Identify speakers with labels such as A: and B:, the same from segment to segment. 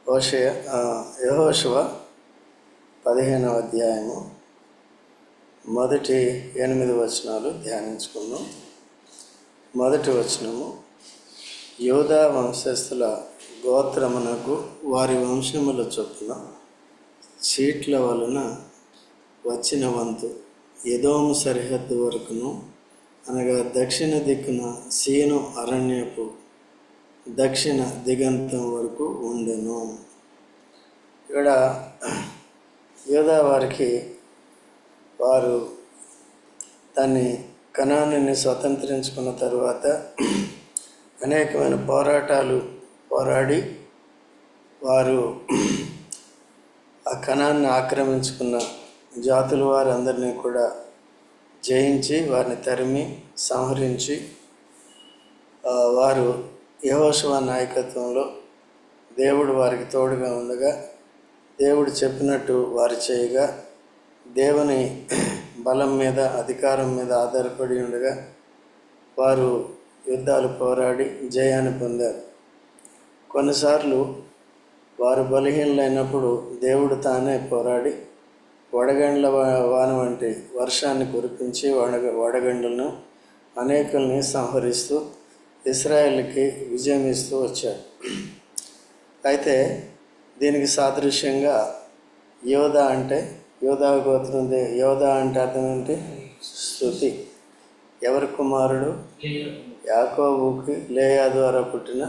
A: హోషేయ యెహోషువ 15వ అధ్యాయము మొదటి 8 వచనాలు ధ్యానించుకున్నాం. మొదటి వచనము, యూదా వంశస్థుల గోత్రమునకు వారి వంశముల చొప్పున చీట్ల వలన వచ్చిన వంతు ఎదోము సరిహద్దు వరకును, అనగా దక్షిణ దిక్కున సీను అరణ్యపు దక్షిణ దిగంతం వరకు ఉండెను. ఇక్కడ యూదా వారికి వారు దాన్ని కనానుని స్వతంత్రించుకున్న తరువాత అనేకమైన పోరాటాలు పోరాడి వారు ఆ కనాన్ని ఆక్రమించుకున్న జాతుల వారందరినీ కూడా జయించి వారిని తరిమి సంహరించి వారు యెహోషువ నాయకత్వంలో దేవుడు వారికి తోడుగా ఉండగా, దేవుడు చెప్పినట్టు వారు చేయగా, దేవుని బలం మీద అధికారం మీద ఆధారపడి ఉండగా వారు యుద్ధాలు పోరాడి జయాన్ని పొందారు. కొన్నిసార్లు వారు బలహీనలైనప్పుడు దేవుడు తానే పోరాడి వడగండ్ల వాన వంటి వర్షాన్ని కురిపించి వడగండ్లను అనేకుల్ని సంహరిస్తూ ఇశ్రాయేలుకి విజయం ఇస్తూ వచ్చాడు. అయితే దీనికి సాదృశ్యంగా యోధా అంటే యోధా గోత్రం, యోధా అంటే అర్థం ఏంటి? స్తుతి. ఎవరి కుమారుడు? యాకోబుకి లేయా ద్వారా పుట్టిన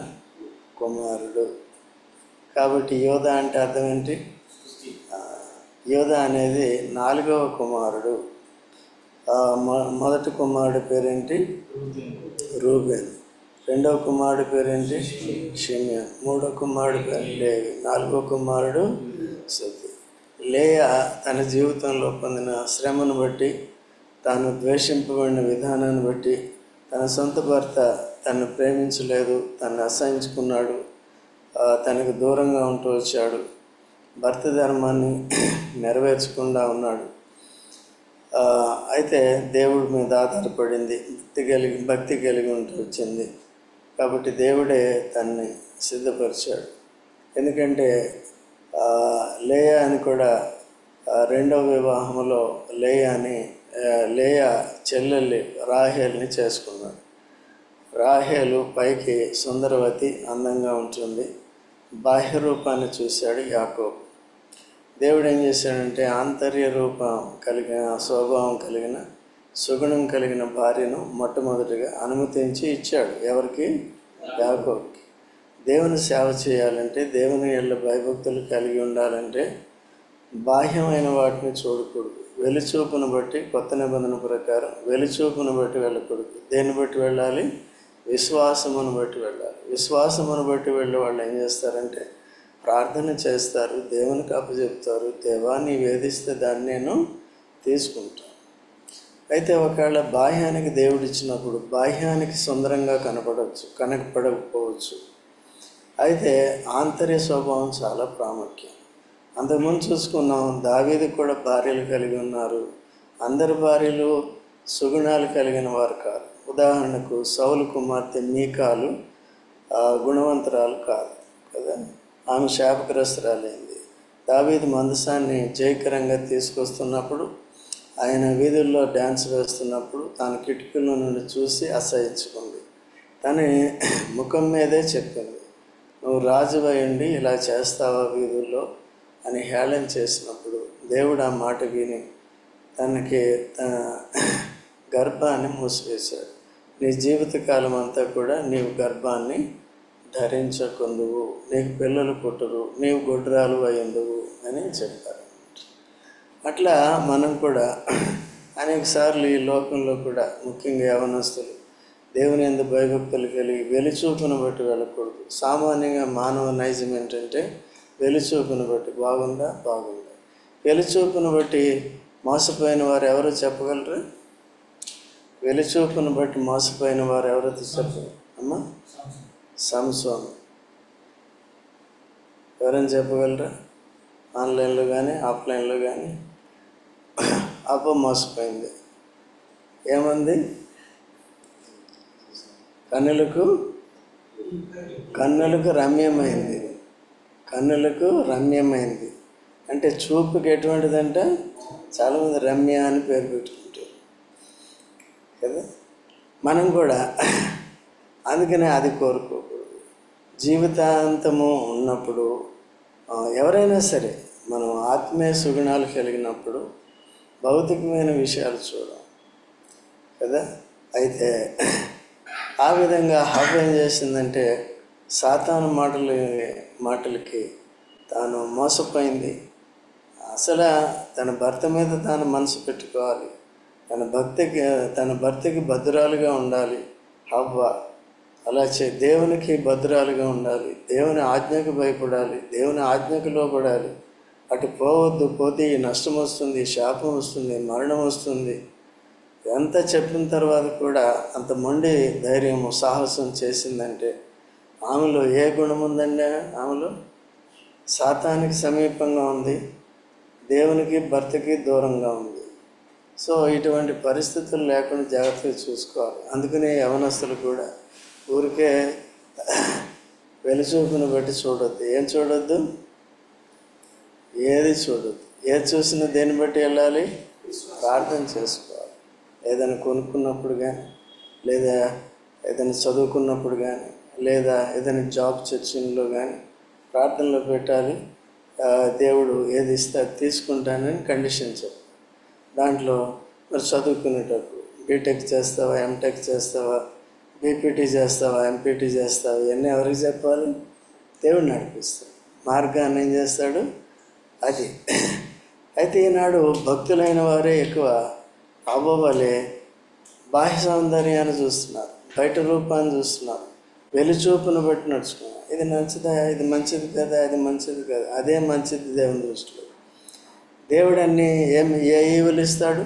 A: కుమారుడు. కాబట్టి యోధా అంటే అర్థం ఏంటి? యోధా అనేది 4వ కుమారుడు. మొదటి కుమారుడి పేరేంటి? రూబెన్. 2వ కుమారుడి పేరేంటి? షిమ్యోన్. 3వ కుమారుడి పేరు లేవి. 4వ కుమారుడు స్తుతి. లేయా తన జీవితంలో పొందిన శ్రమను బట్టి, తాను ద్వేషింపబడిన విధానాన్ని బట్టి, తన సొంత భర్త తనను ప్రేమించలేదు, తనను అసహించుకున్నాడు, తనకు దూరంగా ఉంటూ వచ్చాడు, భర్త ధర్మాన్ని నెరవేర్చకుండా ఉన్నాడు. అయితే దేవుడి మీద ఆధారపడింది, భక్తి కలిగి ఉంటూ వచ్చింది. కాబట్టి దేవుడే తనని సిద్ధపరిచాడు. ఎందుకంటే లేయా అని కూడా 2వ వివాహంలో లేయా చెల్లెల్ని రాహేల్ని చేసుకున్నాడు. రాహేలు పైకి సుందరవతి, అందంగా ఉంటుంది. బాహ్య రూపాన్ని చూశాడు యాకోబు. దేవుడు ఏం చేశాడంటే ఆంతర్య రూపం కలిగిన, స్వభావం కలిగిన, సుగుణం కలిగిన భార్యను మొట్టమొదటిగా అనుమతించి ఇచ్చాడు. ఎవరికి? యాకోబుకి. దేవుని సేవ చేయాలంటే, దేవుని యందు భయభక్తులు కలిగి ఉండాలంటే బాహ్యమైన వాటిని చూడకూడదు. వెలిచూపును బట్టి, కొత్త నిబంధన ప్రకారం వెలిచూపును బట్టి వెళ్ళకూడదు. దేన్ని బట్టి వెళ్ళాలి? విశ్వాసమును బట్టి వెళ్ళాలి. విశ్వాసమును బట్టి వెళ్ళే వాళ్ళు ఏం చేస్తారంటే ప్రార్థన చేస్తారు, దేవునికి అప్పచెప్తారు. దేవా నీ వేధిస్తే దాన్ని నేను తీసుకుంటాను. అయితే ఒకవేళ బాహ్యానికి దేవుడు ఇచ్చినప్పుడు బాహ్యానికి సుందరంగా కనపడకపోవచ్చు. అయితే ఆంతర్య స్వభావం చాలా ప్రాముఖ్యం. అంతకుముందు చూసుకున్నాం, దావీదుకు కూడా భార్యలు కలిగి ఉన్నారు. అందరి భార్యలు సుగుణాలు కలిగిన వారు కాదు. ఉదాహరణకు సౌలు కుమార్తె మీకాలు గుణవంతురాలు కాదు కదా, ఆమె శాపగ్రస్తురాలైంది. దావీదు మందసాన్ని జయకరంగా తీసుకొస్తున్నప్పుడు, ఆయన వీధుల్లో డ్యాన్స్ వేస్తున్నప్పుడు తాను కిటికీల నుండి చూసి అసహించుకుంది. తన ముఖం మీదే చెప్పింది, నువ్వు రాజువై ఉండి ఇలా చేస్తావా వీధుల్లో అని హేళన చేసినప్పుడు దేవుడు ఆ మాట విని తనకి తన గర్భాన్ని మూసివేశాడు. నీ జీవితకాలం అంతా కూడా నీవు గర్భాన్ని ధరించకుందువు, నీకు పిల్లలు పుట్టరు, నీవు గొడ్రాలు అయ్యిందువు అని చెప్పారు. అట్లా మనం కూడా అనేకసార్లు ఈ లోకంలో కూడా, ముఖ్యంగా యవనస్తులు, దేవుని యందు భయభక్తులు కలిగి వెలిచూపును బట్టి వెళ్ళకూడదు. సామాన్యంగా మానవ నైజం ఏంటంటే వెలిచూపును బట్టి బాగుందా వెలిచూపును బట్టి మోసపోయిన వారు ఎవరో చెప్పగలరు? వెలిచూపును బట్టి మోసపోయిన వారు ఎవరో చెప్పగలరు? అమ్మా, సంసోను. ఎవరైనా చెప్పగలరా? ఆన్లైన్లో కానీ ఆఫ్లైన్లో కానీ మోసపోయింది. ఏమంది? కన్నులకు రమ్యమైంది, కన్నులకు రమ్యమైనది. అంటే చూపుకి ఎటువంటిదంటే చాలామంది రమ్య అని పేరు పెట్టుకుంటారు కదా. మనం కూడా అందుకనే అది కోరుకోకూడదు. జీవితాంతము ఉన్నప్పుడు ఎవరైనా సరే మనం ఆత్మీయ సుగుణాలు కలిగినప్పుడు భౌతికమైన విషయాలు చూడం కదా. అయితే ఆ విధంగా హవ్వ ఏం చేసిందంటే సాతాను మాటలకి తాను మోసపోయింది. అసలు తన భర్త మీద తాను మనసు పెట్టుకోవాలి, తన భర్తకి భద్రాలుగా ఉండాలి హవ్వ. అలా దేవునికి భద్రాలుగా ఉండాలి, దేవుని ఆజ్ఞకు భయపడాలి, దేవుని ఆజ్ఞకు లోపడాలి. అటు పోవద్దు, పోతే ఈ నష్టం వస్తుంది, శాపం వస్తుంది, మరణం వస్తుంది. ఎంత చెప్పిన తర్వాత కూడా అంత మొండి ధైర్యము సాహసం చేసిందంటే ఆమెలో ఏ గుణం ఉందండి? ఆమెలో సాతానికి సమీపంగా ఉంది, దేవునికి భర్తకి దూరంగా ఉంది. సో ఇటువంటి పరిస్థితులు లేకుండా జాగ్రత్తగా చూసుకోవాలి. అందుకనే యవనస్తులు కూడా ఊరికే వెలుచూపును బట్టి చూడొద్దు. ఏం చూడొద్దు? ఏది చూడొద్దు. ఏది చూసినా దేన్ని బట్టి వెళ్ళాలి? ప్రార్థన చేసుకోవాలి. ఏదైనా కొనుక్కున్నప్పుడు కానీ, లేదా ఏదైనా చదువుకున్నప్పుడు కానీ, లేదా ఏదైనా జాబ్ సెర్చింగ్లో కానీ ప్రార్థనలో పెట్టాలి. దేవుడు ఏది ఇస్తే అది తీసుకుంటానని కండిషన్ చెప్పు. దాంట్లో మరి చదువుకునేటప్పుడు బీటెక్ చేస్తావా, ఎంటెక్ చేస్తావా, బీపీటీ చేస్తావా, ఎంపీటీ చేస్తావా, ఇవన్నీ ఎవరికి చెప్పాలి? దేవుడు నడిపిస్తాడు. మార్గాన్ని ఏం చేస్తాడు? అది. అయితే ఈనాడు భక్తులైన వారే ఎక్కువ అవ్వవలే బాహ్య సౌందర్యాన్ని చూస్తున్నారు, బయట రూపాన్ని చూస్తున్నారు, వెలుచూపును బట్టి నడుచుకున్నారు. ఇది మంచిదా, ఇది మంచిది కదా, అది మంచిది కదా. అదే మంచిది దేవుని దృష్టిలో. దేవుడు అన్నీ ఏ ఈవులు ఇస్తాడు?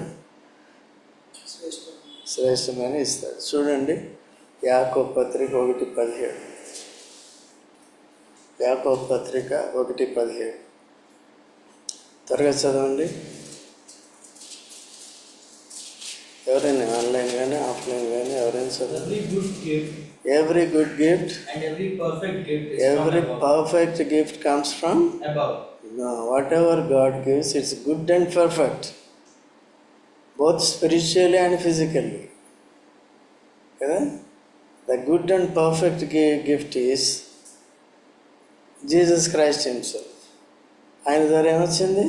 A: శ్రేష్టమైన ఇస్తాడు. చూడండి, యాకోబు పత్రిక 1:17. యాకోబు పత్రిక 1:17 త్వరగా చదవండి. ఎవరైనా ఆన్లైన్ కానీ ఆఫ్లైన్ కానీ ఎవరైనా చదవండి. Every good gift
B: and every
A: perfect gift comes from
B: above.
A: Whatever God gives, it's good and perfect, both spiritually and physically. Okay? The good and perfect gift is Jesus Christ himself. ఆయన ద్వారా ఏమొచ్చింది?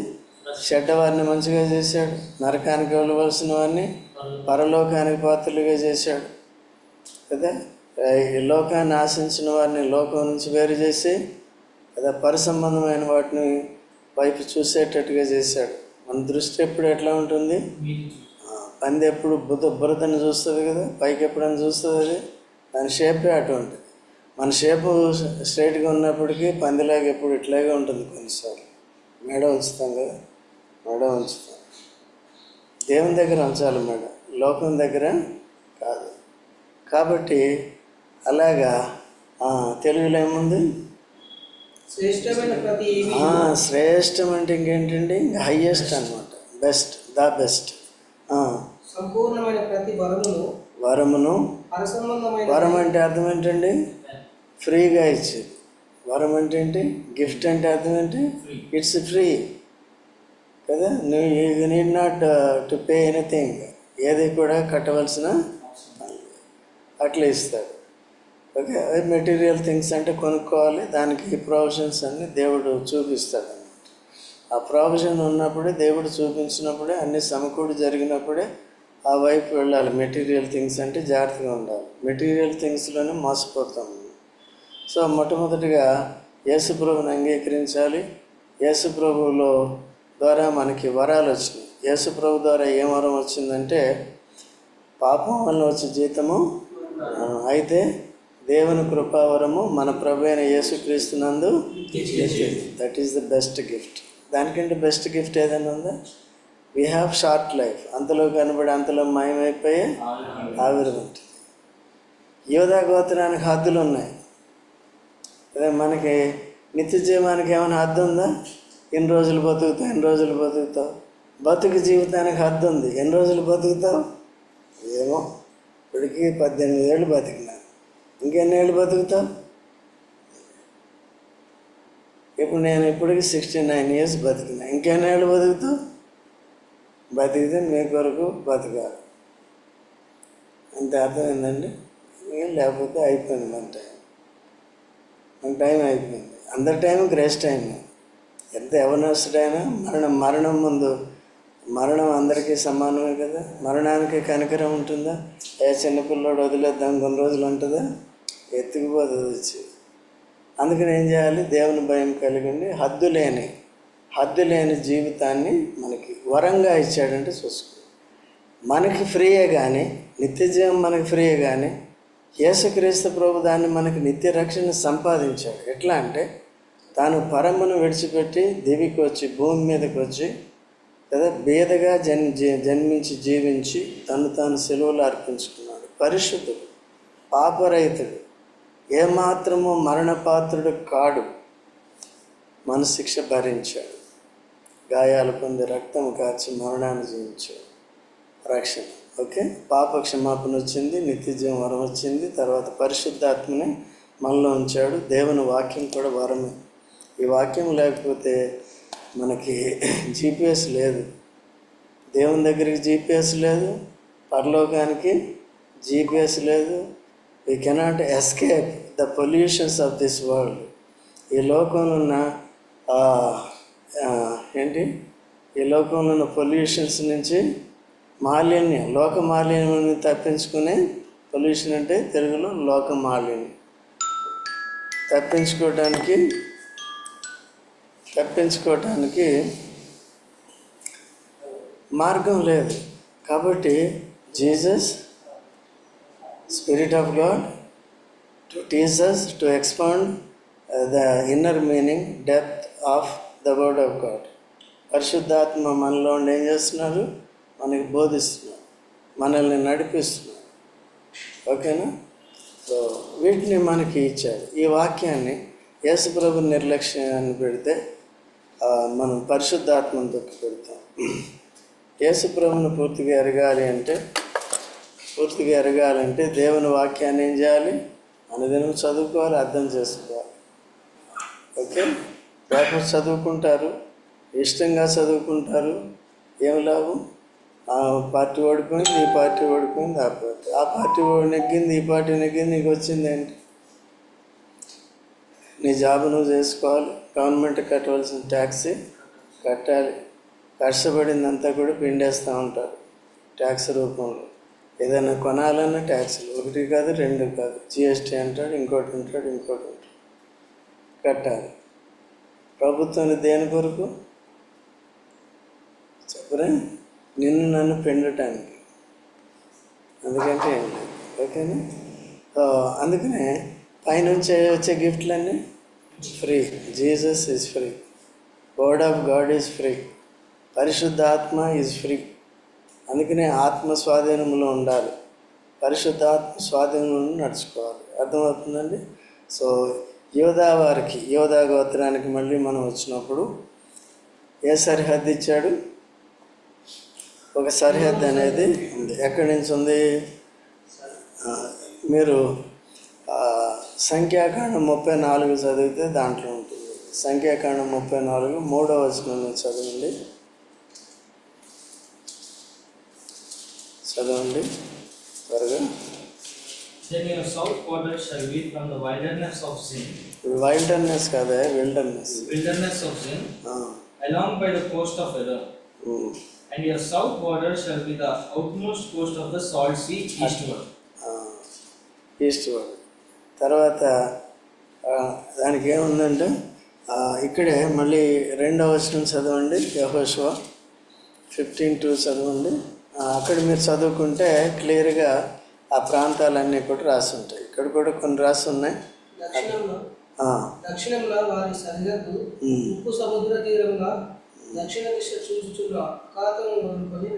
A: చెడ్డవారిని మంచిగా చేశాడు, నరకానికి వెళ్ళవలసిన వారిని పరలోకానికి పాత్రలుగా చేశాడు కదా. ఈ లోకాన్ని ఆశించిన వారిని లోకం నుంచి వేరు చేసి కదా పరిసంబంధమైన వాటిని వైపు చూసేటట్టుగా చేశాడు. మన దృష్టి ఎప్పుడు ఎట్లా ఉంటుంది? పంది ఎప్పుడు బురదను చూస్తుంది కదా, పైకి ఎప్పుడైనా చూస్తుంది. అది దాని షేపే అటువంటిది. మన షేపు స్ట్రైట్గా ఉన్నప్పటికీ పందిలాగా ఎప్పుడు ఇట్లాగే ఉంటుంది. కొన్నిసార్లు మెడ ఉంచుతాం కదా, మెడ ఉంచుతాం. దేవుని దగ్గర ఉంచాలి మెడ, లోకం దగ్గర కాదు. కాబట్టి అలాగా తెలుగులో ఏముంది? శ్రేష్టం అంటే ఇంకేంటండి? హైయెస్ట్ అనమాట, బెస్ట్, ద బెస్ట్.
B: సంపూర్ణమైన ప్రతి
A: వరమును. వరం అంటే అర్థం ఏంటండి? ఫ్రీగా ఇచ్చేది. వరం అంటే ఏంటి? గిఫ్ట్ అంటే అర్థం ఏంటి? ఇట్స్ ఫ్రీ కదా. You need not to pay anything. ఏది కూడా కట్టవలసిన అట్లా ఇస్తాడు. ఓకే. మెటీరియల్ థింగ్స్ అంటే కొనుక్కోవాలి, దానికి ప్రొవిజన్స్ అన్నీ దేవుడు చూపిస్తాడు అన్నమాట. ఆ ప్రొవిజన్ ఉన్నప్పుడే, దేవుడు చూపించినప్పుడే, అన్ని సమకూడి జరిగినప్పుడే ఆ వైపు వెళ్ళాలి. మెటీరియల్ థింగ్స్ అంటే జాగ్రత్తగా ఉండాలి. మెటీరియల్ థింగ్స్లోనే మోసపోతాము. సో మొట్టమొదటిగా యేసుప్రభుని అంగీకరించాలి. యేసుప్రభులో ద్వారా మనకి వరాలు వచ్చినాయి. యేసుప్రభు ద్వారా ఏం వరం వచ్చిందంటే పాపం వల్ల వచ్చే జీతము, అయితే దేవుని కృపావరము మన ప్రభు అయిన యేసుక్రీస్తునందు. That is the best gift. దానికంటే బెస్ట్ గిఫ్ట్ ఏదైనా ఉందా? We have short life. అంతలో కనబడి అంతలో మాయమైపోయే ఆవిరి ఉంటుంది. యోధా గోత్రానికి హద్దులు ఉన్నాయి. అదే మనకి నిత్య జీవానికి ఏమైనా హద్దు ఉందా? ఎన్ని రోజులు బతుకుతావు, ఎన్ని రోజులు బతుకుతావు? బతుకు జీవితానికి హద్దు ఉంది. ఎన్ని రోజులు బతుకుతావు? ఏమో, ఇప్పటికీ 18 ఏళ్ళు బతికినా, ఇంకెన్ని ఏళ్ళు బతుకుతావు? ఇప్పుడు నేను ఇప్పటికి 69 years బతికినా, ఇంకెన్నేళ్ళు బతుకుతావు? బతికితే మీ కొరకు బతకాలి, అంతే. అర్థమైందండి? లేకపోతే అయిపోయింది మన టైం అయిపోయింది. అందరి టైం గ్రేస్ టైం. ఎంత యవనస్తుడైనా మరణం ముందు మరణం అందరికీ సమానమే కదా. మరణానికి కనికరం ఉంటుందా? చిన్నపిల్లడు వదిలేద్దాం కొన్ని రోజులు ఉంటుందా? ఎత్తుకుపోతుంది వచ్చి. అందుకని ఏం చేయాలి? దేవుని భయం కలిగి హద్దు లేని జీవితాన్ని మనకి వరంగా ఇచ్చాడంటే చూసుకో. మనకి ఫ్రీయే కానీ, నిత్య జీవం మనకి ఫ్రీయే కానీ, యేసుక్రీస్తు ప్రభు దాన్ని మనకి నిత్య రక్షణ సంపాదించాడు. ఎట్లా అంటే తాను పరమును విడిచిపెట్టి దివికి వచ్చి భూమి మీదకి వచ్చి కదా, బీదగా జన్మించి జీవించి తాను సెలవులు అర్పించుకున్నాడు. పరిశుద్ధుడు, పాపరహితుడు, ఏమాత్రము మరణపాత్రుడు కాడు. మన శిక్ష భరించాడు, గాయాలు పొంది రక్తం కార్చి మరణాన్ని జీవించాడు. రక్షణ ఓకే. పాప క్షమాపణ వచ్చింది, నిత్య జీవం వరం వచ్చింది, తర్వాత పరిశుద్ధాత్మని మనలో ఉంచాడు. దేవుని వాక్యం కూడా వరమే. ఈ వాక్యం లేకపోతే మనకి GPS లేదు, దేవుని దగ్గరికి GPS లేదు, పరలోకానికి GPS లేదు. We cannot escape the pollutions of this world. ఈ లోకంలో ఉన్న ఈ లోకంలో ఉన్న పొల్యూషన్స్ నుంచి లోక మాలిన్యాన్ని తప్పించుకునే, పొల్యూషన్ అంటే తెలుగులో లోక మాలిన్యం, తప్పించుకోవటానికి మార్గం లేదు. కాబట్టి Jesus, spirit of God, to teach us, to expand the inner meaning, depth of the word of God. పరిశుద్ధాత్మ మనలో ఉండి ఏం చేస్తున్నారు? మనకి బోధిస్తున్నారు, మనల్ని నడిపిస్తున్నారు. ఓకేనా? సో వీటిని మనకి ఇచ్చారు. ఈ వాక్యాన్ని యేసుప్రభు నిర్లక్ష్యాన్ని పెడితే మనం పరిశుద్ధాత్మను తొక్కి పెడతాం. యేసుప్రభుని పూర్తిగా ఎరగాలంటే దేవుని వాక్యాన్ని ఏం చేయాలి? అనుదినం చదువుకోవాలి, అర్థం చేసుకోవాలి. ఓకే. పేపర్ చదువుకుంటారు, ఇష్టంగా చదువుకుంటారు, ఏం లాభం? ఆ పార్టీ ఓడిపోయింది, ఈ పార్టీ ఓడిపోయింది, ఆ పార్టీ నెగ్గింది, ఈ పార్టీ నెగ్గింది, నీకు వచ్చిందేంటి? నీ జాబ్ నువ్వు చేసుకోవాలి, గవర్నమెంట్ కట్టవలసిన ట్యాక్స్ కట్టాలి. కష్టపడిందంతా కూడా పిండేస్తూ ఉంటారు ట్యాక్స్ రూపంలో. ఏదైనా కొనాలన్నా ట్యాక్సులు, 1 కాదు 2 కాదు, GST అంటాడు, ఇంకోటి ఉంటాడు, కట్టాలి. ప్రభుత్వాన్ని దేని కొరకు చెప్పరా? నిన్ను నన్ను పెండటానికి. అందుకంటే ఏం లేదు. ఓకేనా? అందుకనే పైనుంచి వచ్చే గిఫ్ట్లన్నీ free. Jesus is free, word of God is free, పరిశుద్ధాత్మ ఈజ్ ఫ్రీ. అందుకనే ఆత్మ స్వాధీనంలో ఉండాలి, పరిశుద్ధాత్మ స్వాధీనంలో నడుచుకోవాలి. అర్థమవుతుందండి? సో యోధా గోత్రానికి మళ్ళీ మనం వచ్చినప్పుడు ఏ సరిహద్దు ఇచ్చాడు? ఒక సరిహద్దు అనేది ఉంది. ఎక్కడి నుంచి ఉంది? మీరు సంఖ్యాకాండం 34 చదివితే దాంట్లో ఉంటుంది. సంఖ్యాకాండం 34 3వ వచనం నుంచి చదవండి త్వరగా.
C: Then your south border shall be from the wilderness of sin.
A: Wilderness కాదా, wilderness.
C: Wilderness of sin, along by the coast of Edom. And your south border shall be the outmost coast of the salt sea eastward.
A: ఈస్ట్వర్డ్. తర్వాత దానికి ఏముందంటే ఇక్కడే మళ్ళీ 2వ వచనం చదవండి. యెహోషువ 15:2 చదవండి. అక్కడ మీరు చదువుకుంటే క్లియర్గా ఆ ప్రాంతాలన్నీ కూడా రాసి ఉంటాయి. ఇక్కడ కూడా కొన్ని రాసి ఉన్నాయి.
B: దక్షిణంలో వారి సరిహద్దు ఉప్పు సముద్ర తీరంగా దక్షిణ దిశ చూచుచున్న అఖాతము మొదలుకొని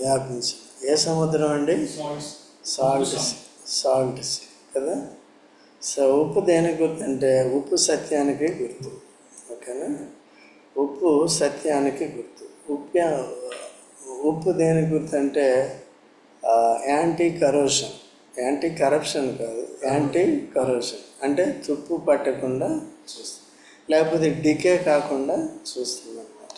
A: వ్యాపించింది. ఏ సముద్రం అండి? సాల్ట్ సీ కదా. సో ఉప్పు దేనికి గుర్తు అంటే ఉప్పు సత్యానికి గుర్తు. ఓకేనా? ఉప్పు సత్యానికి గుర్తు. ఉప్పు దేనికి గుర్తు అంటే యాంటీ కరప్షన్ కాదు, యాంటీ కరోషన్ అంటే తుప్పు పట్టకుండా చూస్తుంది. లేకపోతే డికే కాకుండా చూస్తుంది అన్నమాట.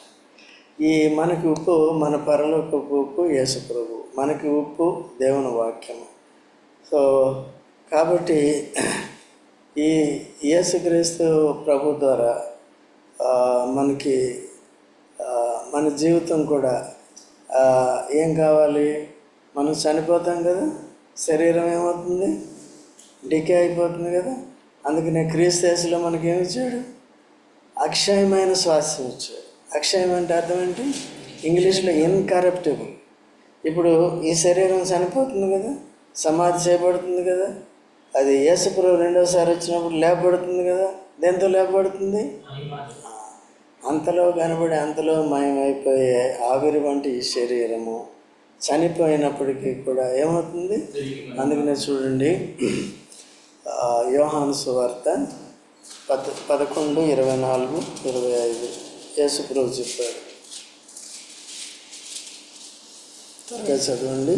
A: ఈ మనకి ఉప్పు, మన పరలోకపు ఉప్పు యేసు ప్రభు, మనకి ఉప్పు దేవుని వాక్యము. సో కాబట్టి ఈ యేసుక్రీస్తు ప్రభు ద్వారా మనకి మన జీవితం కూడా ఏం కావాలి? మనం చనిపోతాం కదా, శరీరం ఏమవుతుంది? డికే అయిపోతుంది కదా. అందుకనే క్రీస్తు యేసులో మనకి ఏమి ఇచ్చాడు? అక్షయమైన స్వాస్థ్యం ఇచ్చాడు. అక్షయం అంటే అర్థం ఏంటి? ఇంగ్లీష్లో ఇన్కరప్టబుల్. ఇప్పుడు ఈ శరీరం చనిపోతుంది కదా, సమాధి చేయబడుతుంది కదా, అది యేసుప్రభు రెండోసారి వచ్చినప్పుడు లేపబడుతుంది కదా. దేంతో లేపబడుతుంది? అంతలో కనబడి అంతలో మాయమైపోయే ఆవిరి వంటి ఈ శరీరము చనిపోయినప్పటికీ కూడా ఏమవుతుంది? అందుకనే చూడండి, యోహాను సువార్త 11:24-25 యేసుప్రభు చెప్పాడు. త్వరగా చదవండి.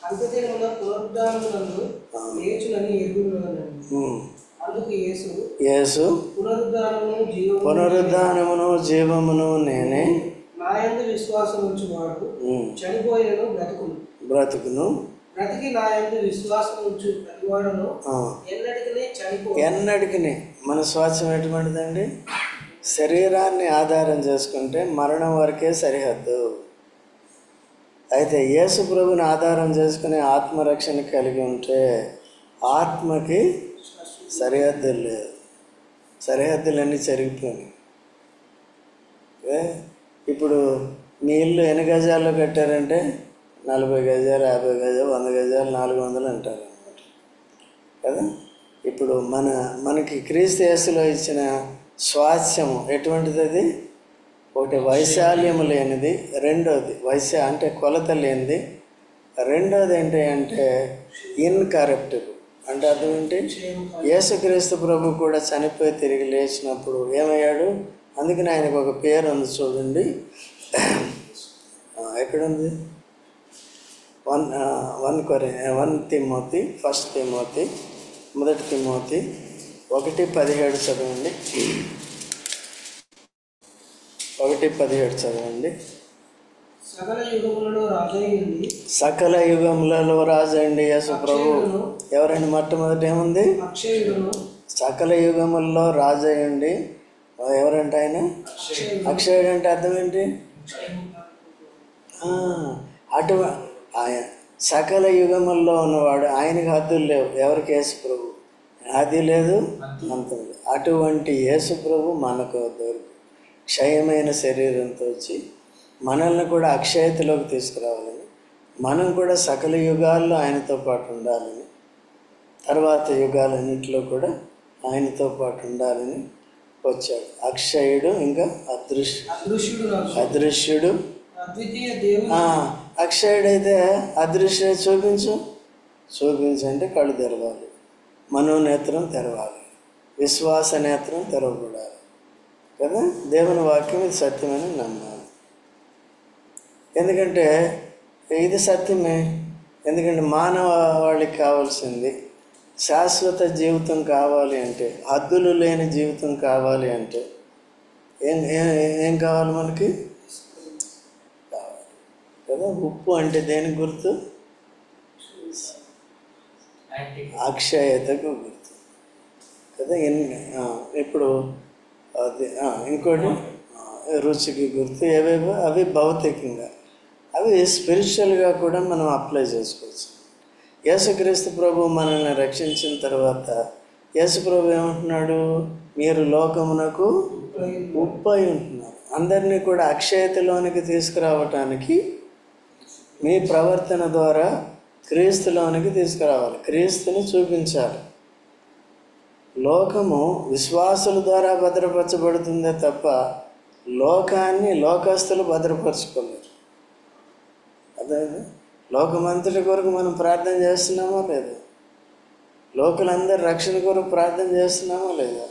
B: అంత్యదినమున పునరుద్ధానమునందు లేచునని ఎరుగుదునని. అందుకు యేసు
A: పునరుద్ధానమును జీవమును నేనే,
B: నాయందు విశ్వాసం ఉంచువాడు చనిపోయినను బ్రతుకును, బ్రతికి నాయందు విశ్వాసం ఉంచు ప్రతివాడును
A: ఎన్నటికి. మన స్వాస్థ్యం ఎటువంటిదండి? శరీరాన్ని ఆధారం చేసుకుంటే మరణం వరకే సరిహద్దు. అయితే యేసు ప్రభుని ఆధారం చేసుకుని ఆత్మరక్షణ కలిగి ఉంటే ఆత్మకి సరిహద్దులు లేదు. సరిహద్దులన్నీ చెరిగిపోయినాయి. ఇప్పుడు మీ ఇల్లు ఎన్ని గజాల్లో కట్టారంటే 40 గజాలు, 50 గజాలు, 100 గజాలు, 400 అంటారు అన్నమాట కదా. ఇప్పుడు మనకి క్రీస్తు యేసులో ఇచ్చిన స్వాస్థ్యం ఎటువంటిది? అది ఒకటి వైశాల్యము లేనిది, రెండోది అంటే కొలత లేనిది, రెండోది ఏంటి అంటే ఇన్కరప్టబుల్. అంటే అర్థం ఏంటి? యేసుక్రీస్తు ప్రభు కూడా చనిపోయి తిరిగి లేచినప్పుడు ఏమయ్యాడు? అందుకని ఆయనకు ఒక పేరు ఉంది చూడండి. ఎక్కడుంది? 1 తిమోతి 1:17 చదవండి. 1:17 చదవండి. సకల యుగములలో రాజండి యేసు ప్రభు. ఎవరండి? మొట్టమొదటి ఏముంది? సకల యుగముల్లో రాజయ్యండి. ఎవరంటే ఆయన? అక్షయుడు. అంటే అర్థం ఏంటి? ఆయన సకల యుగముల్లో ఉన్నవాడు. ఆయనకి హద్దులు లేవు. ఎవరికి? యేసు ప్రభు. అది లేదు, అంత లేదు. అటువంటి యేసు ప్రభు మనకు దొరికి క్షయమైన శరీరంతో వచ్చి మనల్ని కూడా అక్షయతలోకి తీసుకురావాలని, మనం కూడా సకల యుగాల్లో ఆయనతో పాటు ఉండాలని, తర్వాత యుగాలన్నింటిలో కూడా ఆయనతో పాటు ఉండాలని వచ్చాడు. అక్షయుడు, ఇంకా అదృశ్యుడు. అక్షయుడైతే అదృశ్య చూపించంటే కళ్ళు తెరవాలి, మనోనేత్రం తెరవాలి, విశ్వాస నేత్రం తెరవబడాలి కదా. దేవుని వాక్యం ఇది సత్యమని నమ్మాలి. ఎందుకంటే ఇది సత్యమే. ఎందుకంటే మానవాళికి కావాల్సింది శాశ్వత జీవితం కావాలి అంటే, హద్దులు లేని జీవితం కావాలి అంటే ఏం కావాలి? మనకి కావాలి కదా. ఉప్పు అంటే దేనికి గుర్తు? అక్షయతకు గుర్తు కదా. ఇప్పుడు అది ఇంకోటి రుచికి గుర్తు. ఏవేవో అవి భౌతికంగా, అవి స్పిరిచువల్గా కూడా మనం అప్లై చేసుకోవచ్చు. యేసుక్రీస్తు ప్రభు మనల్ని రక్షించిన తర్వాత యేసు ప్రభు ఏమంటున్నాడు? మీరు లోకమునకు ఉప్పు అయి ఉంటున్నారు. అందరినీ కూడా అక్షయతలోనికి తీసుకురావటానికి మీ ప్రవర్తన ద్వారా క్రీస్తులోనికి తీసుకురావాలి, క్రీస్తుని చూపించాలి. లోకము విశ్వాసుల ద్వారా భద్రపరచబడుతుందే తప్ప లోకాన్ని లోకస్తులు భద్రపరచుకోలేరు. అదే లోకమంతటి కొరకు మనం ప్రార్థన చేస్తున్నామా లేదా? లోకలందరి రక్షణ కొరకు ప్రార్థన చేస్తున్నామా లేదా?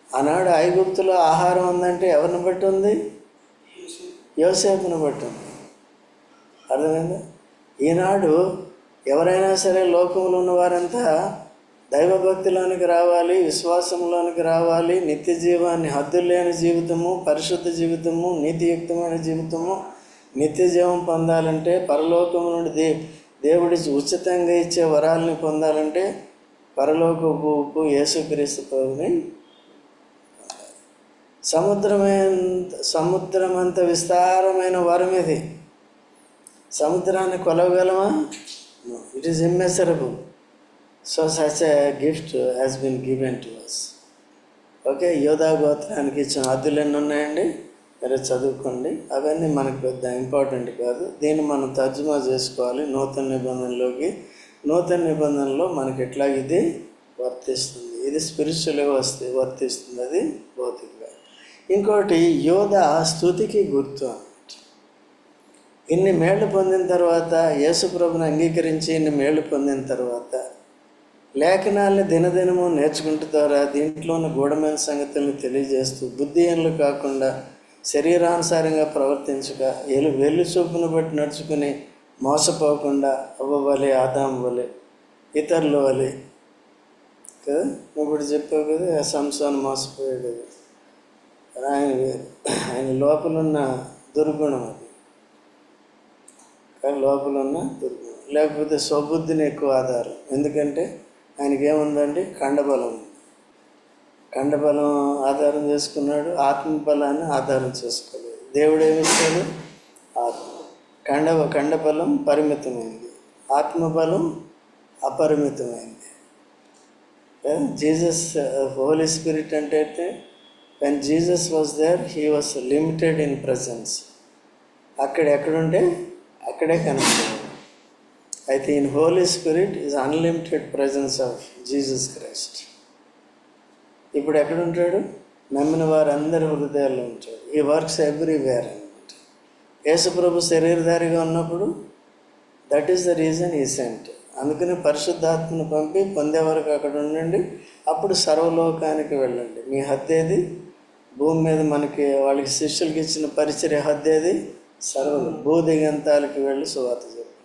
A: ఆనాడు ఐగుప్తులో ఆహారం ఉందంటే ఎవరిని బట్టి ఉంది? యోసేపుని బట్టి ఉంది. అర్థమైందా? ఈనాడు ఎవరైనా సరే లోకంలో ఉన్నవారంతా దైవభక్తిలోనికి రావాలి, విశ్వాసంలోనికి రావాలి, నిత్య జీవాన్ని, హద్దులు లేని జీవితము, పరిశుద్ధ జీవితము, నీతియుక్తమైన జీవితము, నిత్య జీవం పొందాలంటే, పరలోకం నుండి దేవుడి ఉచితంగా ఇచ్చే వరాలని పొందాలంటే పరలోకపు ఉప్పు యేసుక్రీస్తు ప్రభుని. సముద్రం అంత విస్తారమైన వరం ఇది. సముద్రాన్ని కొలవగలమా? It is immeasurable. So such a gift has been given to us. Okay, యోధా గోత్రానికి ఇచ్చిన హద్దులు ఎన్ని ఉన్నాయండి? మీరు చదువుకోండి. అవన్నీ మనకు పెద్ద ఇంపార్టెంట్ కాదు. దీన్ని మనం తర్జుమా చేసుకోవాలి నూతన నిబంధనలోకి. నూతన నిబంధనలో మనకి ఎట్లా ఇది వర్తిస్తుంది. ఇది స్పిరిచువల్గా వర్తిస్తుంది, అది భౌతికంగా. ఇంకోటి, యోధ స్తుతికి గుర్తు అన్నమాట. ఇన్ని మేళ్ళు పొందిన తర్వాత, యేసు ప్రభుని అంగీకరించి ఇన్ని మేళ్ళు పొందిన తర్వాత, లేఖనాల్ని దినదినము నేర్చుకుంటూ ద్వారా దీంట్లో ఉన్న గూఢమైన సంగతులను తెలియజేస్తూ, బుద్ధిహీనులు కాకుండా శరీరానుసారంగా ప్రవర్తించక, వెళ్ళు చూపును బట్టి నడుచుకుని మోసపోకుండా అవ్వవలే, ఆదాము వలె, ఇతరుల వలె కదా. ఇప్పుడు చెప్పావు కదా, సంసోను మోసపోయాడు కదా. ఆయన లోపలున్న దుర్గుణం అది, కానీ లోపలున్న దుర్గుణం. లేకపోతే స్వబుద్ధిని ఎక్కువ ఆధారం. ఎందుకంటే ఆయనకి ఏముందండి? కండబలం. కండబలం ఆధారం చేసుకున్నాడు, ఆత్మబలాన్ని ఆధారం చేసుకోలేదు. దేవుడు ఏమిస్తాడు? ఆత్మ. కండబలం పరిమితమైంది, ఆత్మబలం అపరిమితమైంది. జీసస్ హోలీ స్పిరిట్ అంటే when Jesus was there, he was limited in presence. ఎక్కడుంటే అక్కడే కనపడాలి. అయితే in holy spirit is unlimited presence of Jesus Christ. ఇప్పుడు ఎక్కడుంటాడు? నమ్మిన వారందరి హృదయాల్లో ఉంటాడు. ఈ వర్క్స్ ఎవ్రీవేర్ అనమాట. యేసుప్రభు శరీరధారిగా ఉన్నప్పుడు దట్ ఈస్ ద రీజన్ ఈ సెంట్. అందుకని పరిశుద్ధాత్మను పంపి పొందే వరకు అక్కడ ఉండండి, అప్పుడు సర్వలోకానికి వెళ్ళండి. మీ హద్దేది? భూమి మీద మనకి వాళ్ళకి శిష్యులకి ఇచ్చిన పరిచర్య హద్దేది? భూదిగంతాలకి వెళ్ళి సువార్త చెప్పండి.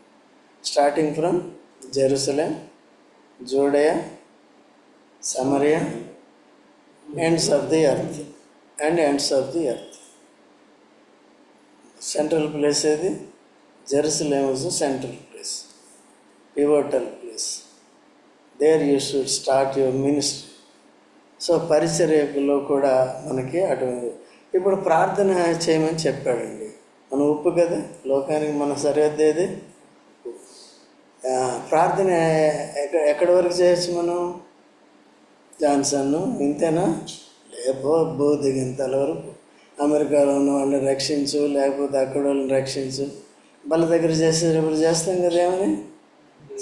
A: Starting from Jerusalem, Judea, Samaria, ends of the earth and ends of the earth. Central place ఏది? Jerusalem was central place, pivotal place. There you should start your ministry. So పరిచర్యలో కూడా మనకి అటువంటి. ఇప్పుడు ప్రార్థన చేయమని చెప్పాడండి. మనం ఉప్పు కదా, లోకానికి మన సరిహద్దు ఏది? ప్రార్థన ఎక్కడి వరకు చేయొచ్చు మనం? జాన్సన్ ఇంతేనా? లేపో భూదిగంతాల వరకు. అమెరికాలో ఉన్న వాళ్ళని రక్షించు, లేకపోతే అక్కడ వాళ్ళని రక్షించు. వాళ్ళ దగ్గర చేసేటప్పుడు చేస్తాం కదా, ఏమని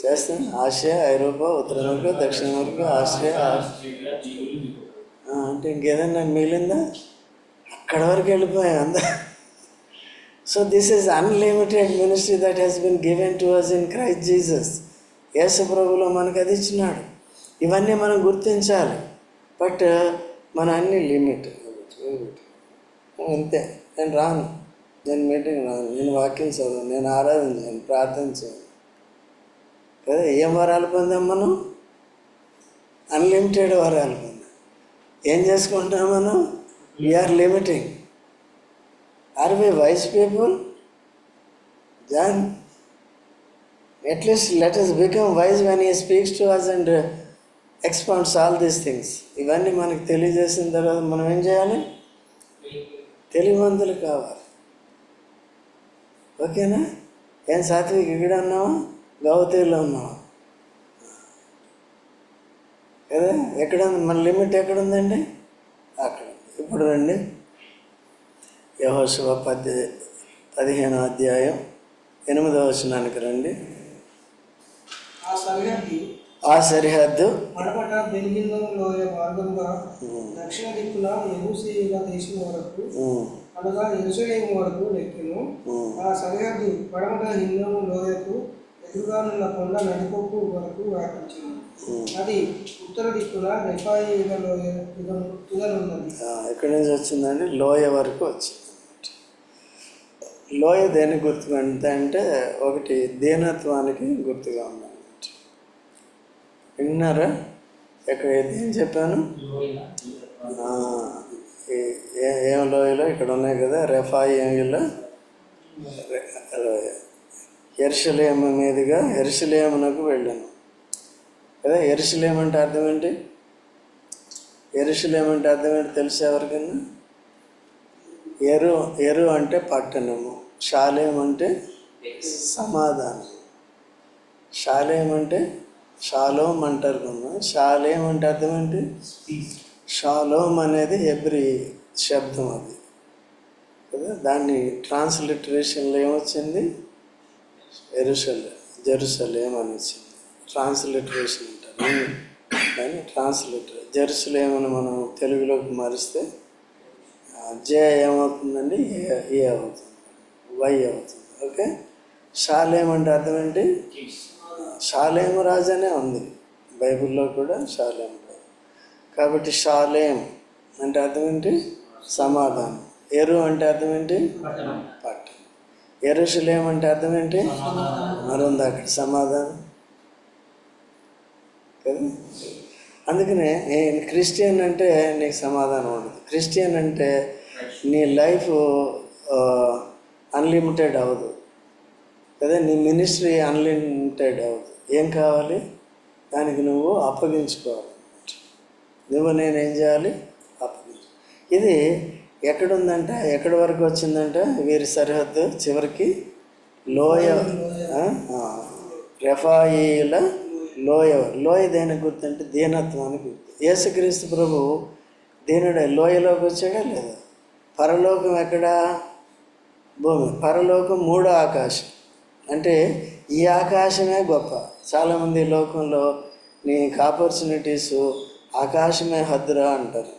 A: చేస్తాం? ఆసియా, ఐరోపా, ఉత్తర అమెరికా, దక్షిణ అమెరికా, ఆస్ట్రియా అంటే ఇంకేదైనా మిగిలిందా? అక్కడ వరకు వెళ్ళిపోయాం అందరూ. So this is unlimited ministry that has been given to us in Christ Jesus. యేసు ప్రభువులో మనకు అది ఇచ్చినాడు. ఇవన్నీ మనం గుర్తించాలి. బట్ మన అన్ని లిమిట్. అంతే, నేను రాను, నేను మీటింగ్ రాను, నేను వాక్యం చదవను, నేను ఆరాధన చేయను, ప్రార్థన చేయను కదా. ఏం వరాలు పొందాం మనం? అన్లిమిటెడ్ వరాలు పొందాం. ఏం చేసుకుంటాం మనం? We are limiting. Are we wise people? John, at least let us become wise when he speaks to us and expounds all these things. ఇవన్నీ మనకు తెలియజేసిన తర్వాత మనం ఏం చేయాలి? తెలివిమంతులు కావాలి. ఓకేనా? ఏం సాత్విక్ ఇక్కడ ఉన్నావా? గౌతీలో ఉన్నావా కదా? ఎక్కడ మన లిమిట్ ఎక్కడుందండి? అక్కడ. ఇప్పుడు రండి, యెహోషువ 15వ అధ్యాయం 8వ వచనానికి రండి. ఆ సరిహద్దు
B: మడమట బెన్హిన్నోము లోయ మార్గంగా దక్షిణ దిక్కున యెబూసీయుల దేశం వరకు, అనగా యెరూషలేము వరకు లెక్కెను. ఆ సరిహద్దు పడమట హిన్నోము లోయకు ఎదురుగానున్న కొండ నడిపొప్పు వరకు వ్యాపించింది. అది ఉత్తర దిక్కున రెఫాయీల లోయ తుదనున్నది.
A: ఎక్కడి నుంచి వచ్చిందండి? లోయ వరకు వచ్చింది. లోయ దేనికి గుర్తుగా ఉంది అంటే ఒకటి దీనత్వానికి గుర్తుగా ఉందన్నమాట. విన్నారా? ఎక్కడ ఏం చెప్పాను? ఏం లోయలో ఇక్కడ ఉన్నాయి కదా, రెఫాయిలో యెరూషలేము మీదుగా యెరూషలేమునకు వెళ్ళాను కదా. యెరూషలేము అంటే అర్థం ఏంటి? యెరూషలేము అంటే అర్థం ఏంటి తెలుసా ఎవరికన్నా? ఎరు అంటే పట్టణము, షాలేం అంటే సమాధానం. షాలేం అంటే షాలోం అంటారు కదా. షాలేం అంటే అర్థం ఏంటి? షాలోం అనేది హెబ్రీ శబ్దం అది కదా. దాన్ని ట్రాన్స్లిటరేషన్లో ఏమొచ్చింది? జెరూసలేం అని వచ్చింది. ట్రాన్స్లిటరేషన్ అంటారు దాన్ని. జెరూసలేం అని మనం తెలుగులోకి మారిస్తే జే ఏమవుతుందండి? ఏ అవుతుంది, వై అవుతుంది. ఓకే. షాలేం అంటే అర్థం ఏంటి? షాలేము రాజానే ఉంది బైబిల్లో కూడా, షాలేం రాజు. కాబట్టి షాలేం అంటే అర్థం ఏంటి? సమాధానం. ఎరు అంటే అర్థం ఏంటి? పట్టణం. యెరూషలేం అంటే అర్థం ఏంటి? మరుంది అక్కడ సమాధానం కదా. అందుకనే క్రిస్టియన్ అంటే నీకు సమాధానం ఉండదు. క్రిస్టియన్ అంటే నీ లైఫ్ అన్లిమిటెడ్ అవ్వదు కదా, నీ మినిస్ట్రీ అన్లిమిటెడ్ అవ్వదు. ఏం కావాలి? దానికి నువ్వు అప్పగించుకోవాలి. నేనేం చేయాలి? అప్పగించు. ఇది ఎక్కడుందంటే, ఎక్కడి వరకు వచ్చిందంటే వీరి సరిహద్దు చివరికి లోయ, రెఫాయిల లోయ. లోయ దేనికి గుర్తుంటే దీనత్వానికి గుర్తు. యేసుక్రీస్తు ప్రభు దీనుడే. లోయలోకి వచ్చాడా లేదా? పరలోకం ఎక్కడా? భూమి. పరలోకం మూడో ఆకాశం. అంటే ఈ ఆకాశమే గొప్ప. చాలామంది లోకంలో నీకు ఆపర్చునిటీస్ ఆకాశమే హద్దురా అంటారు.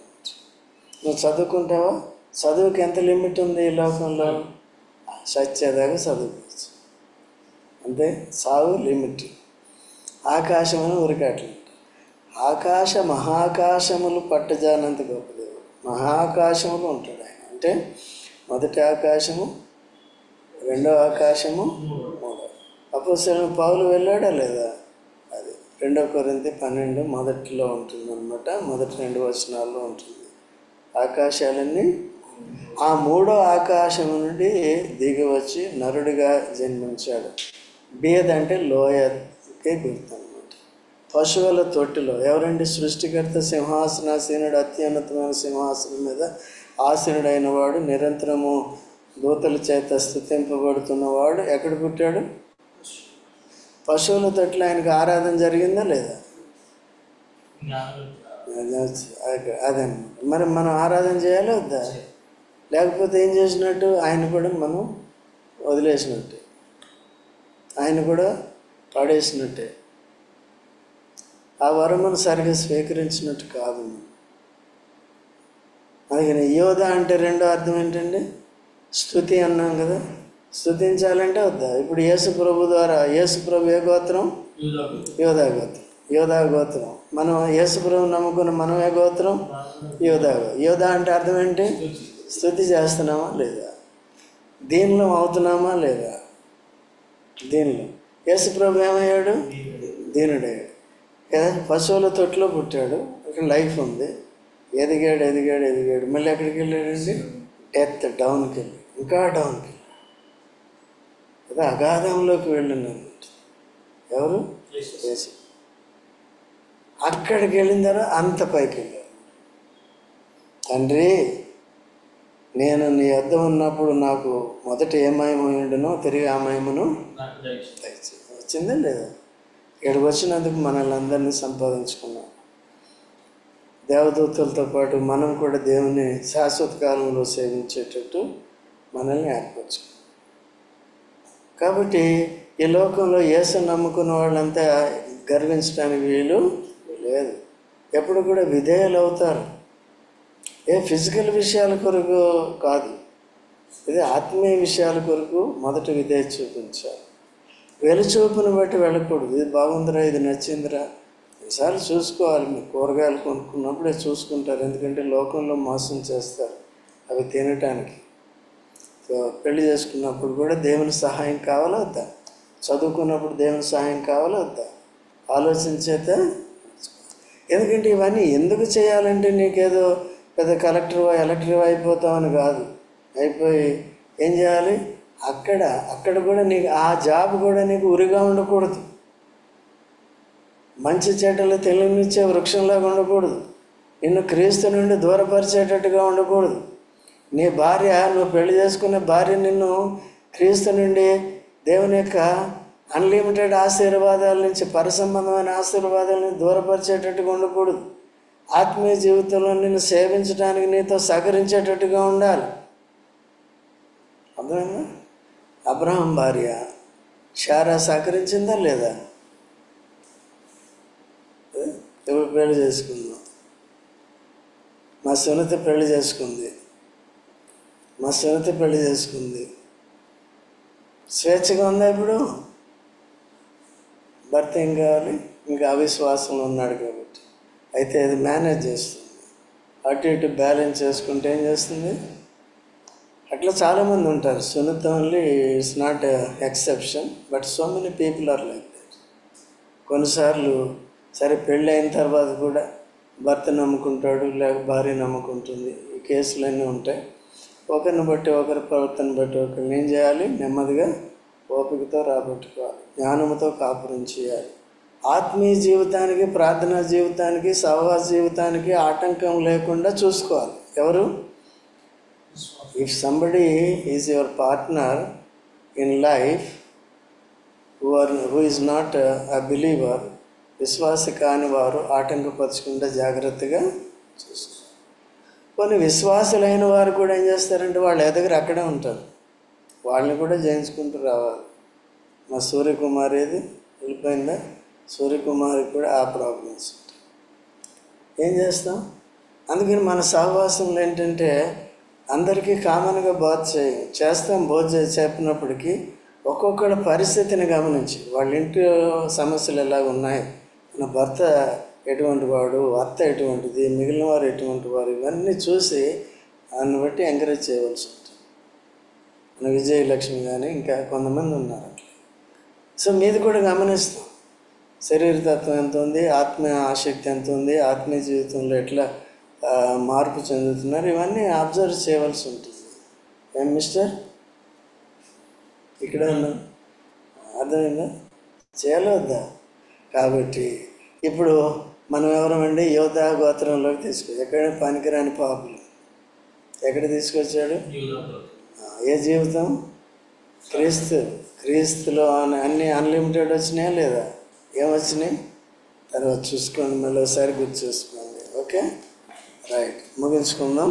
A: నువ్వు చదువుకుంటావా? చదువుకి ఎంత లిమిట్ ఉంది ఈ లోకంలో? సత్యదాకా చదువుకోవచ్చు అంతే. సావు లిమిట్. ఆకాశం అని ఉరికాట్లు. ఆకాశ మహాకాశములు పట్టజానంత గొప్ప దేవుడు. మహాకాశములు ఉంటాడు ఆయన. అంటే మొదటి ఆకాశము, రెండో ఆకాశము, మూడో. అపోస్తలుడైన పౌలు వెళ్ళాడా లేదా? అది 2 కొరింథీ 12 మొదటిలో ఉంటుంది అన్నమాట. మొదటి 2 వచనాల్లో ఉంటుంది. ఆకాశాలన్నీ ఆ మూడో ఆకాశం నుండి దిగి వచ్చి నరుడిగా జన్మించాడు. బీద అంటే లోయకే గుర్తు అన్నమాట. పశువుల తొట్టిలో ఎవరండి? సృష్టికర్త, సింహాసనాసీనుడు, అత్యున్నతమైన సింహాసనం మీద ఆసీనుడైన వాడు, నిరంతరము దూతల చేత స్తుతింపబడుతున్నవాడు ఎక్కడ పుట్టాడు? పశువుల తొట్టిలో ఆయనకు ఆరాధన జరిగిందా లేదా? అదే. మరి మనం ఆరాధన చేయాలి వద్దా? లేకపోతే ఏం చేసినట్టు? ఆయన కూడా మనం వదిలేసినట్టే, ఆయన కూడా పడేసినట్టే. ఆ వరమును సరిగ్గా స్వీకరించినట్టు కాదు. అందుకని యోధ అంటే రెండో అర్థం ఏంటండి? స్తుతి అన్నాం కదా. స్తుతించాలంటే వద్దా? ఇప్పుడు యేసు ప్రభు ద్వారా, యేసు ప్రభు ఏ గోత్రం? యోధా గోత్రం. యోధా గోత్రం. మనం యేసు ప్రభు నమ్ముకున్న మనం ఏ గోత్రం? యోధా. యోధా అంటే అర్థం ఏంటి? స్తుతి చేస్తున్నామా లేదా? దీనిలో అవుతున్నామా లేదా? దీనిలో. యేసు ప్రభు ఏమయ్యాడు? దీనుడయ్యాడు కదా. పశువుల తొట్టిలో పుట్టాడు. ఇక్కడ లైఫ్ ఉంది. ఎదిగాడు ఎదిగాడు ఎదిగాడు. మళ్ళీ ఎక్కడికి వెళ్ళాడండి? డెత్. డౌన్కి వెళ్ళి, ఇంకా డౌన్కి వెళ్ళి కదా, అగాధంలోకి వెళ్ళినాడు. ఎవరు? యేసు. అక్కడికి వెళ్ళిన తర్వాత అంత పైకి వెళ్ళారు. తండ్రి, నేను నీ వద్ద ఉన్నప్పుడు నాకు మొదట ఏ మహిమయుండునో తిరిగి ఆ మహిమను వచ్చిందా లేదా? ఇక్కడికి వచ్చినందుకు మనల్ని అందరినీ సంపాదించుకున్నాం. దేవదూతలతో పాటు మనం కూడా దేవుని శాశ్వత కాలంలో సేవించేటట్టు మనల్ని ఏర్పరచుకున్నాం. కాబట్టి ఈ లోకంలో యేసుని నమ్ముకున్న వాళ్ళంతా గర్వించడానికి వీలు లేదు. ఎప్పుడు కూడా విధేయులు అవుతారు. ఫిజికల్ విషయాల కొరకు కాదు, ఇది ఆత్మీయ విషయాల కొరకు మొదట విధేయత చూపించాలి. వెలుచూపును బట్టి వెళ్ళకూడదు. ఇది బాగుందిరా, ఇది నచ్చిందిరా. ఈసారి చూసుకోవాలి. మీరు కూరగాయలు కొనుక్కున్నప్పుడే చూసుకుంటారు. ఎందుకంటే లోకంలో మోసం చేస్తారు అవి తినటానికి. పెళ్లి చేసుకున్నప్పుడు కూడా దేవుని సహాయం కావాలా వద్దా? చదువుకున్నప్పుడు దేవుని సహాయం కావాలా వద్దా? ఆలోచించేత. ఎందుకంటే ఇవన్నీ ఎందుకు చేయాలంటే నీకేదో పెద్ద ఎలక్టర్ అయిపోతామని కాదు. అయిపోయి ఏం చేయాలి? అక్కడ కూడా నీకు ఆ జాబ్ కూడా నీకు ఉరిగా ఉండకూడదు. మంచి చెడ్డలు తెలియనిచ్చే వృక్షంలాగా ఉండకూడదు. నిన్ను క్రీస్తు నుండి దూరపరిచేటట్టుగా ఉండకూడదు. నీ భార్య, నువ్వు పెళ్లి చేసుకునే భార్య నిన్ను క్రీస్తు నుండి, దేవుని యొక్క అన్లిమిటెడ్ ఆశీర్వాదాల నుంచి, పరసంబంధమైన ఆశీర్వాదాల నుంచి దూరపరిచేటట్టుగా ఉండకూడదు. ఆత్మీయ జీవితంలో నిన్ను సేవించడానికి నీతో సహకరించేటట్టుగా ఉండాలి. అర్థమైందా? అబ్రహాం భార్య శారా సహకరించిందా లేదా? ఎవరు పెళ్లి చేసుకుందాం? మా సునీత పెళ్లి చేసుకుంది. స్వేచ్ఛగా ఉందా ఇప్పుడు? భర్త ఏం కావాలి? ఇంకా అవిశ్వాసంలో ఉన్నాడు కాబట్టి. అయితే అది మేనేజ్ చేస్తుంది. అటు ఇటు బ్యాలెన్స్ చేసుకుంటే ఏం చేస్తుంది? అట్లా చాలామంది ఉంటారు. Sunita only it's not exception, but so many people are like that. కొన్నిసార్లు సరే పెళ్ళి అయిన తర్వాత కూడా భర్త నమ్ముకుంటాడు, లేక భార్య నమ్ముకుంటుంది. ఈ కేసులన్నీ ఉంటాయి. ఒకరిని బట్టి ఒకరి ప్రవర్తన బట్టి ఒకరిని ఏం చేయాలి? నెమ్మదిగా ఓపికతో రాబట్టుకోవాలి, జ్ఞానంతో కాపురం చేయాలి. ఆత్మీయ జీవితానికి, ప్రార్థనా జీవితానికి, సహవాస జీవితానికి ఆటంకం లేకుండా చూసుకోవాలి. ఎవరు? If somebody is your partner in life who is not a believer, విశ్వాసి కాని వారు ఆటంకపరచకుండా జాగ్రత్తగా చూసుకోవాలి. కొన్ని విశ్వాసులైన వారు కూడా ఏం చేస్తారంటే వాళ్ళ ఎదుగురు అక్కడే ఉంటారు. వాళ్ళని కూడా జయించుకుంటూ రావాలి. మా సూర్యకుమారి ఏది వెళ్ళిపోయిందా? సూర్యకుమారికి కూడా ఆ ప్రాబ్లమ్స్ ఉంటాయి. ఏం చేస్తాం? అందుకని మన సహవాసంలో ఏంటంటే అందరికీ కామన్గా బోధ చేస్తాం. బోధ చెప్పినప్పటికీ ఒక్కొక్కళ్ళ పరిస్థితిని గమనించి, వాళ్ళ ఇంట్లో సమస్యలు ఎలాగ ఉన్నాయి, నా భర్త ఎటువంటి వాడు, అత్త ఎటువంటిది, మిగిలిన వారు ఎటువంటి వారు, ఇవన్నీ చూసి దాన్ని బట్టి ఎంకరేజ్ చేయవలసి ఉంటుంది. మన విజయలక్ష్మి కానీ ఇంకా కొంతమంది ఉన్నారు అట్లా. సో మీది కూడా గమనిస్తాం. శరీరతత్వం ఎంత ఉంది, ఆత్మీయ ఆసక్తి ఎంత ఉంది, ఆత్మీయ జీవితంలో ఎట్లా మార్పు చెందుతున్నారు, ఇవన్నీ అబ్జర్వ్ చేయవలసి ఉంటుంది. ఏం మిస్టర్ ఇక్కడ ఉన్నాం? అర్థమైందా? చేయలేదా? కాబట్టి ఇప్పుడు మనం ఎవరమండి? యోధా గోత్రంలోకి ఎక్కడ పనికిరాని పాపులు ఎక్కడ తీసుకొచ్చాడు? ఏ జీవితం? క్రీస్తులో అన్నీ అన్లిమిటెడ్ వచ్చినాయా లేదా? ఏమొచ్చినాయి? తర్వాత చూసుకోండి, మళ్ళీ ఒకసారి గుర్తు చూసుకోండి. ఓకే, రైట్, ముగించుకుందాం.